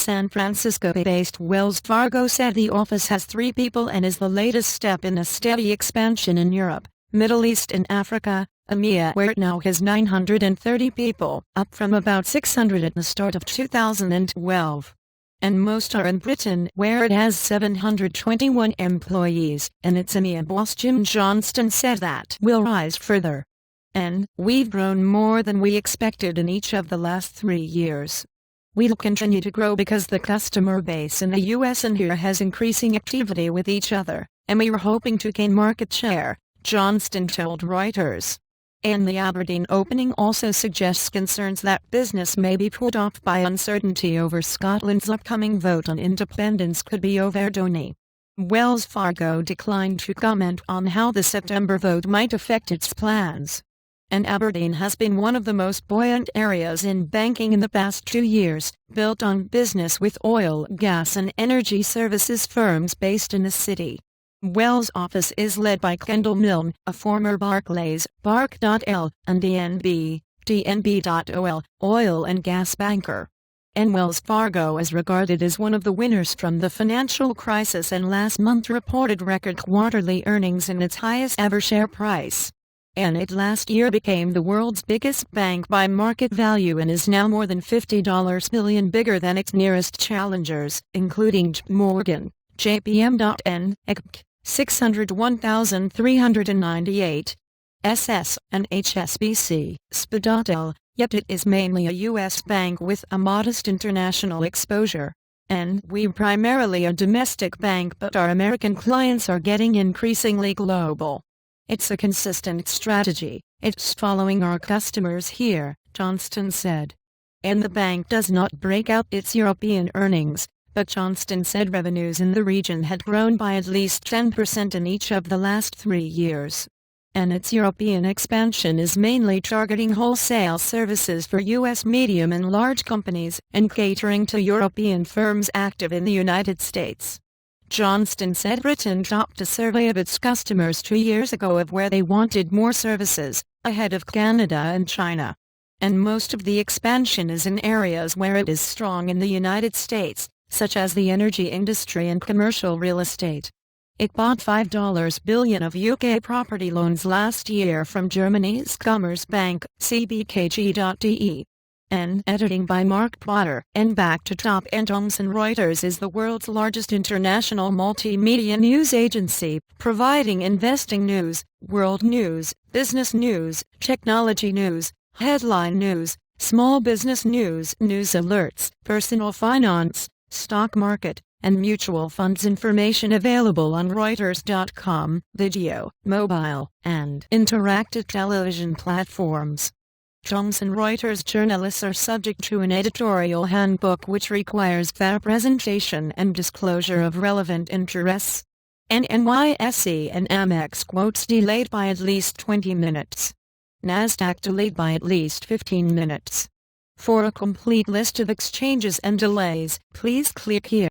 San Francisco-based Wells Fargo said the office has 3 people and is the latest step in a steady expansion in Europe, Middle East and Africa, EMEA, where it now has 930 people, up from about 600 at the start of 2012. And most are in Britain, where it has 721 employees, and its EMEA boss Jim Johnston said that will rise further. And we've grown more than we expected in each of the last 3 years. We'll continue to grow because the customer base in the US and here has increasing activity with each other, and we were hoping to gain market share, Johnston told Reuters. And the Aberdeen opening also suggests concerns that business may be put off by uncertainty over Scotland's upcoming vote on independence could be overdone. Wells Fargo declined to comment on how the September vote might affect its plans. And Aberdeen has been one of the most buoyant areas in banking in the past 2 years, built on business with oil, gas and energy services firms based in the city. Wells' office is led by Kendall Milne, a former Barclays, Barc.L, and DNB.OL, oil and gas banker. And Wells Fargo is regarded as one of the winners from the financial crisis and last month reported record quarterly earnings and its highest ever share price. And it last year became the world's biggest bank by market value and is now more than $50 billion bigger than its nearest challengers, including JP Morgan, JPM.N, ECB, 601,398, SS, and HSBC, SPA.L, yet it is mainly a U.S. bank with a modest international exposure. And we're primarily a domestic bank, but our American clients are getting increasingly global. It's a consistent strategy. It's following our customers here, Johnston said. And the bank does not break out its European earnings, but Johnston said revenues in the region had grown by at least 10% in each of the last 3 years. And its European expansion is mainly targeting wholesale services for U.S. medium and large companies and catering to European firms active in the United States. Johnston said Britain topped a survey of its customers 2 years ago of where they wanted more services, ahead of Canada and China. And most of the expansion is in areas where it is strong in the United States, such as the energy industry and commercial real estate. It bought $5 billion of UK property loans last year from Germany's Commerzbank, CBKG.de. And editing by Mark Potter. And back to top. And Thomson Reuters is the world's largest international multimedia news agency, providing investing news, world news, business news, technology news, headline news, small business news, news alerts, personal finance, stock market, and mutual funds information available on Reuters.com, video, mobile, and interactive television platforms. Thomson Reuters journalists are subject to an editorial handbook which requires fair presentation and disclosure of relevant interests. And NYSE and Amex quotes delayed by at least 20 minutes. NASDAQ delayed by at least 15 minutes. For a complete list of exchanges and delays, please click here.